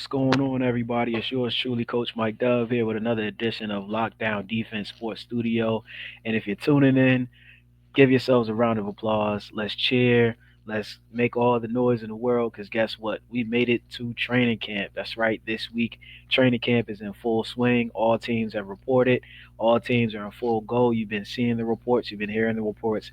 going on, everybody? It's yours truly, Coach Mike Dove, here with another edition of Lockdown Defense Sports Studio. And if you're tuning in, give yourselves a round of applause. Let's cheer. Let's make all the noise in the world because guess what? We made it to training camp. That's right. This week, training camp is in full swing. All teams have reported. All teams are in full go. You've been seeing the reports. You've been hearing the reports.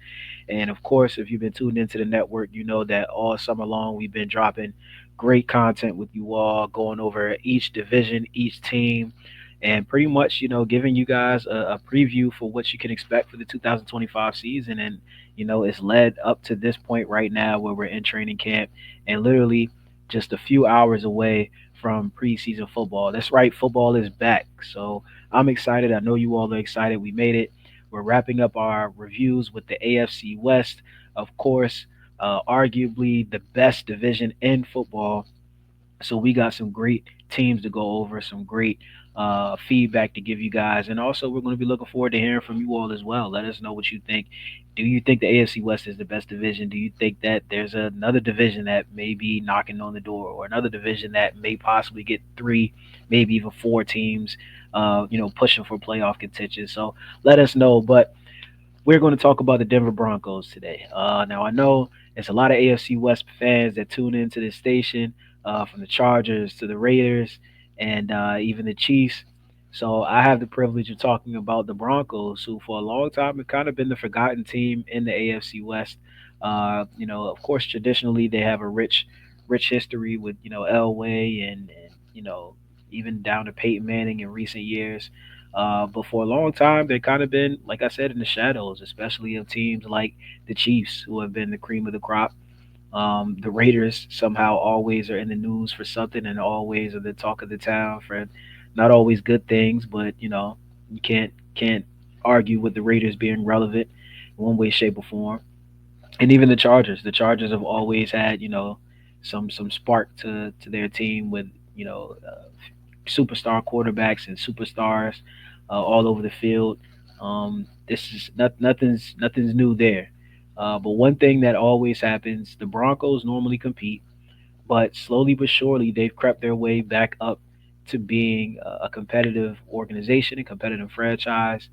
And of course, if you've been tuned into the network, you know that all summer long we've been dropping great content with you all, going over each division, each team, and pretty much, giving you guys a preview for what you can expect for the 2025 season. And, it's led up to this point right now where we're in training camp and literally just a few hours away from preseason football. That's right, football is back. So I'm excited. I know you all are excited. We made it. We're wrapping up our reviews with the AFC West, of course, arguably the best division in football. So we got some great teams to go over, some great feedback to give you guys, and also we're going to be looking forward to hearing from you all as well. Let us know what you think. Do you think the AFC West is the best division? Do you think that there's another division that may be knocking on the door, or another division that may possibly get three, maybe even four teams, pushing for playoff contention? So let us know. But we're going to talk about the Denver Broncos today. Now, I know there's a lot of AFC West fans that tune into this station, from the Chargers to the Raiders and even the Chiefs. So I have the privilege of talking about the Broncos, who for a long time have kind of been the forgotten team in the AFC West. Of course, traditionally they have a rich history with Elway and even down to Peyton Manning in recent years. But for a long time, they've kind of been, like I said, in the shadows, especially of teams like the Chiefs, who have been the cream of the crop. The Raiders somehow always are in the news for something and always are the talk of the town for not always good things, but you can't argue with the Raiders being relevant in one way, shape, or form. And even the Chargers. The Chargers have always had some spark to their team with superstar quarterbacks and superstars all over the field. This is nothing's new there. But one thing that always happens, the Broncos normally compete, but slowly but surely they've crept their way back up to being a competitive organization, a competitive franchise.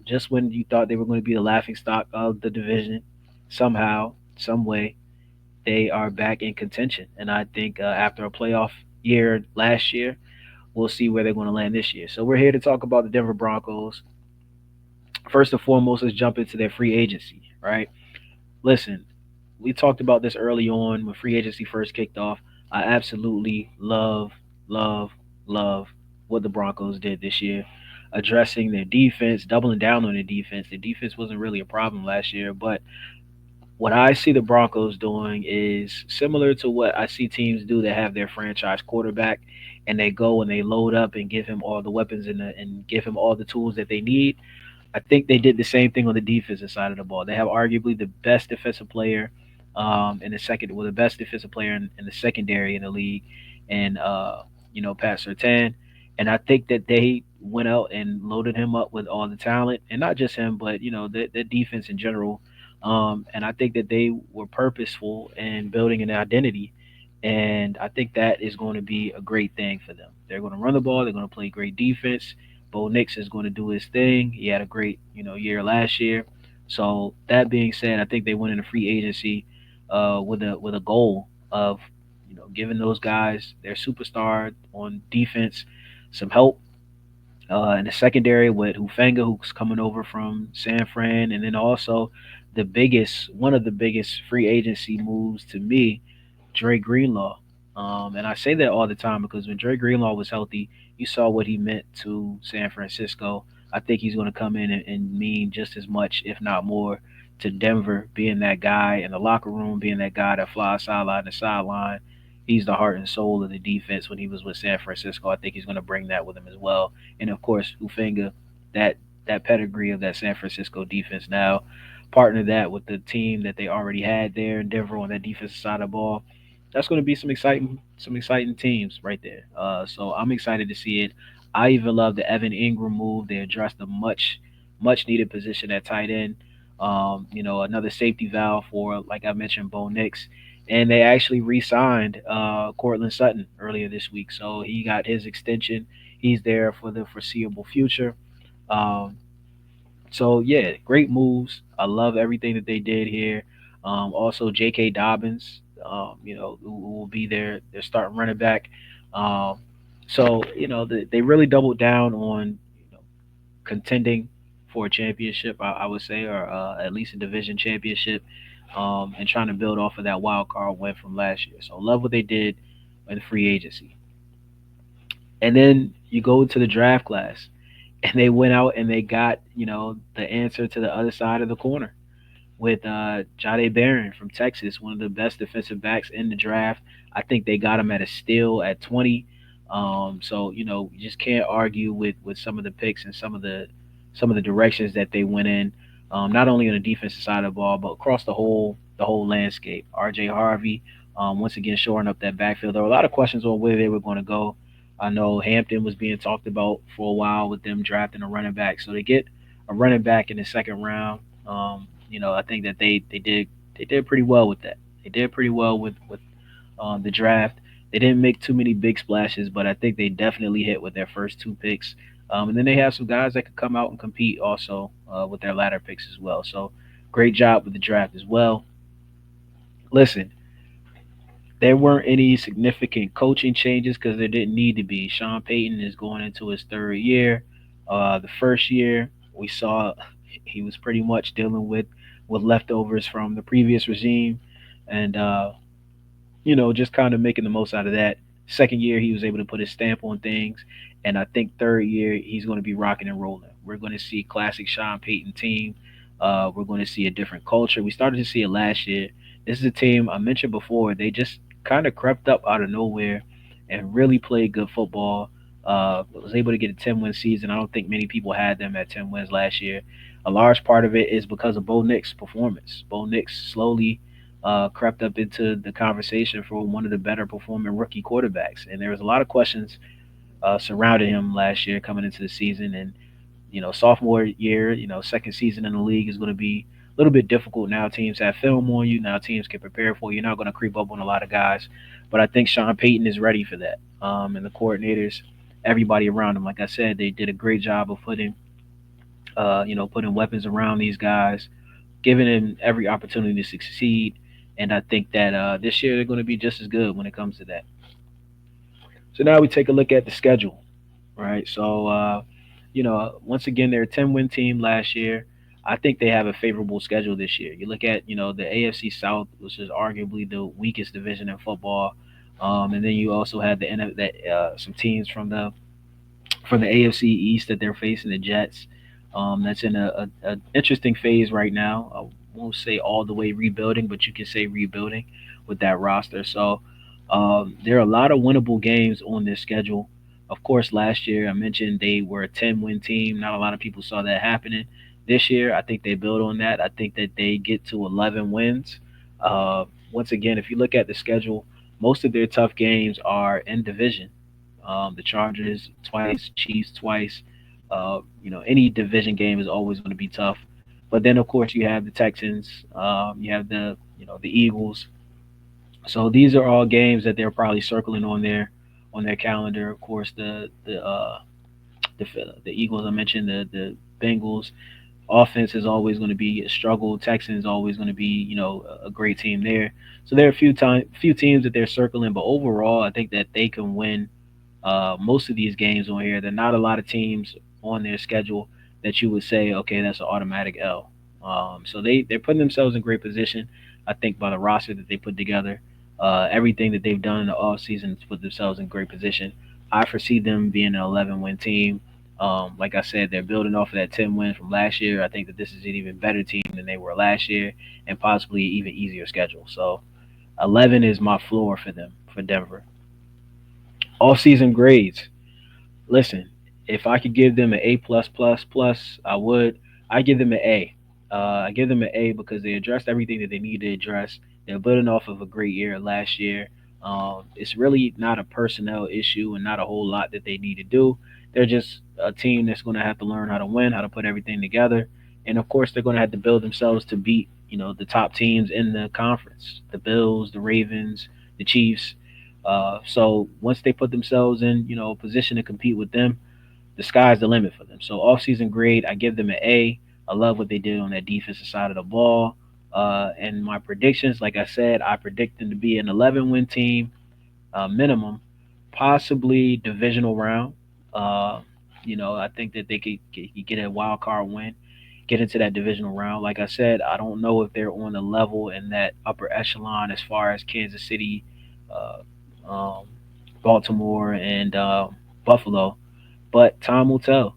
Just when you thought they were going to be the laughing stock of the division, somehow, some way, they are back in contention. And I think after a playoff year last year, we'll see where they're going to land this year. So we're here to talk about the Denver Broncos. First and foremost, let's jump into their free agency, right? Listen, we talked about this early on when free agency first kicked off. I absolutely love, love what the Broncos did this year, addressing their defense, doubling down on their defense. The defense wasn't really a problem last year, but what I see the Broncos doing is similar to what I see teams do that have their franchise quarterback and they go and they load up and give him all the weapons and give him all the tools that they need. I think they did the same thing on the defensive side of the ball. They have arguably the best defensive player in the second, well, the best defensive player in the secondary in the league, and Pat Sertan. And I think that they went out and loaded him up with all the talent, and not just him, but the defense in general. And I think that they were purposeful in building an identity, and I think that is going to be a great thing for them. They're going to run the ball. They're going to play great defense. Bo Nix is going to do his thing. He had a great year last year. So that being said, I think they went into free agency with a goal of giving those guys their superstar on defense some help in the secondary with Hufanga, who's coming over from San Fran, and then also one of the biggest free agency moves to me, Dre Greenlaw. And I say that all the time because when Dre Greenlaw was healthy, you saw what he meant to San Francisco. I think he's going to come in and mean just as much, if not more, to Denver, being that guy in the locker room, being that guy that flies sideline to sideline. He's the heart and soul of the defense when he was with San Francisco. I think he's going to bring that with him as well. And of course, Ufinga, that that pedigree of that San Francisco defense now, partner that with the team that they already had there in Denver on that defensive side of the ball. That's going to be some exciting teams right there. So I'm excited to see it. I even love the Evan Ingram move. They addressed a much needed position at tight end. Another safety valve for, like I mentioned, Bo Nix. and they actually re-signed Cortland Sutton earlier this week, so he got his extension. He's there for the foreseeable future. Um, so yeah, great moves. I love everything that they did here. Also, J.K. Dobbins, who will be their starting running back. Um, so they really doubled down on contending for a championship, I would say, or at least a division championship, and trying to build off of that wild card win from last year. So love what they did in free agency. And then you go to the draft class, and they went out and they got the answer to the other side of the corner with Jade Barron from Texas, one of the best defensive backs in the draft. I think they got him at a steal at 20. So you just can't argue with some of the picks and some of the directions that they went in. Not only on the defensive side of the ball, but across the whole landscape. R.J. Harvey, once again shoring up that backfield. There were a lot of questions on where they were going to go. I know Hampton was being talked about for a while with them drafting a running back, so they get a running back in the second round. I think that they did pretty well with that. They did pretty well with the draft. They didn't make too many big splashes, but I think they definitely hit with their first two picks. And then they have some guys that could come out and compete also with their latter picks as well. So great job with the draft as well. Listen, there weren't any significant coaching changes because there didn't need to be. Sean Payton is going into his third year. The first year we saw he was pretty much dealing with leftovers from the previous regime, and just kind of making the most out of that. Second year, he was able to put his stamp on things, and I think third year he's going to be rocking and rolling. We're going to see classic Sean Payton team. We're going to see a different culture. We started to see it last year. This is a team I mentioned before. They just kind of crept up out of nowhere and really played good football. Was able to get a 10-win season. I don't think many people had them at 10 wins last year. A large part of it is because of Bo Nix' performance. Bo Nix slowly crept up into the conversation for one of the better performing rookie quarterbacks. And there was a lot of questions surrounding him last year coming into the season. And sophomore year, second season in the league is going to be a little bit difficult. Now teams have film on you. Now teams can prepare for you. You're not going to creep up on a lot of guys. But I think Sean Payton is ready for that. And the coordinators, everybody around him, like I said, they did a great job of putting weapons around these guys, giving them every opportunity to succeed. And I think that this year they're going to be just as good when it comes to that. So now we take a look at the schedule, right? So, once again, they're a 10-win team last year. I think they have a favorable schedule this year. You look at, the AFC South, which is arguably the weakest division in football. And then you also have some teams from the AFC East that they're facing, the Jets. That's in a interesting phase right now. I won't say all the way rebuilding, but you can say rebuilding with that roster. So there are a lot of winnable games on this schedule. Of course, last year I mentioned they were a 10-win team. Not a lot of people saw that happening. This year, I think they build on that. I think that they get to 11 wins. Uh, Once again, if you look at the schedule, most of their tough games are in division. The Chargers twice, Chiefs twice. Any division game is always going to be tough. But then, of course, you have the Texans. You have the Eagles. So these are all games that they're probably circling on their calendar. Of course, the the Eagles I mentioned, the Bengals. Offense is always going to be a struggle. Texans always going to be a great team there. So there are few teams that they're circling, but overall, I think that they can win most of these games on here. There are not a lot of teams on their schedule that you would say, okay, that's an automatic L. So they're putting themselves in great position. I think by the roster that they put together, everything that they've done in the off season to put themselves in great position. I foresee them being an 11-win team. Like I said, they're building off of that 10 wins from last year. I think that this is an even better team than they were last year, and possibly even easier schedule. So 11 is my floor for them for Denver. Off season grades. Listen, if I could give them an A plus plus plus, I would. I give them an A. I give them an A because they addressed everything that they need to address. They're building off of a great year last year. It's really not a personnel issue and not a whole lot that they need to do. They're just a team that's going to have to learn how to win, how to put everything together, and of course they're going to have to build themselves to beat the top teams in the conference, the Bills, the Ravens, the Chiefs. So once they put themselves in a position to compete with them, the sky's the limit for them. So offseason grade, I give them an A. I love what they did on that defensive side of the ball. And my predictions, like I said, I predict them to be an 11-win team minimum, possibly divisional round. Uh, I think that they could get a wild card win, get into that divisional round. Like I said, I don't know if they're on the level in that upper echelon as far as Kansas City, uh, Baltimore, and Buffalo, but time will tell.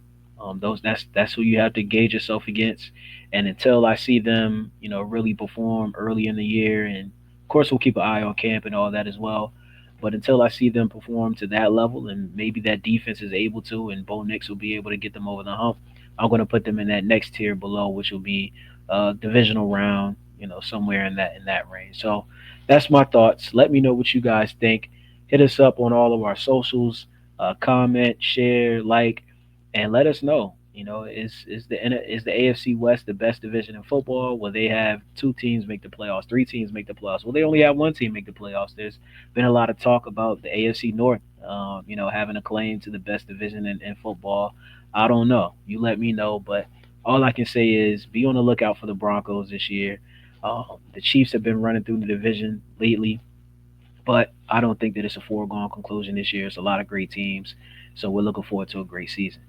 That's who you have to gauge yourself against. And until I see them, really perform early in the year, and of course we'll keep an eye on camp and all that as well. But until I see them perform to that level, and maybe that defense is able to, and Bo Nix will be able to get them over the hump, I'm going to put them in that next tier below, which will be divisional round, somewhere in that range. So that's my thoughts. Let me know what you guys think. Hit us up on all of our socials, comment, share, like, and let us know. Is the AFC West the best division in football? Will they have two teams make the playoffs, three teams make the playoffs? Will they only have one team make the playoffs? There's been a lot of talk about the AFC North, having a claim to the best division in football. I don't know. You let me know, but all I can say is be on the lookout for the Broncos this year. The Chiefs have been running through the division lately, but I don't think that it's a foregone conclusion this year. It's a lot of great teams, so we're looking forward to a great season.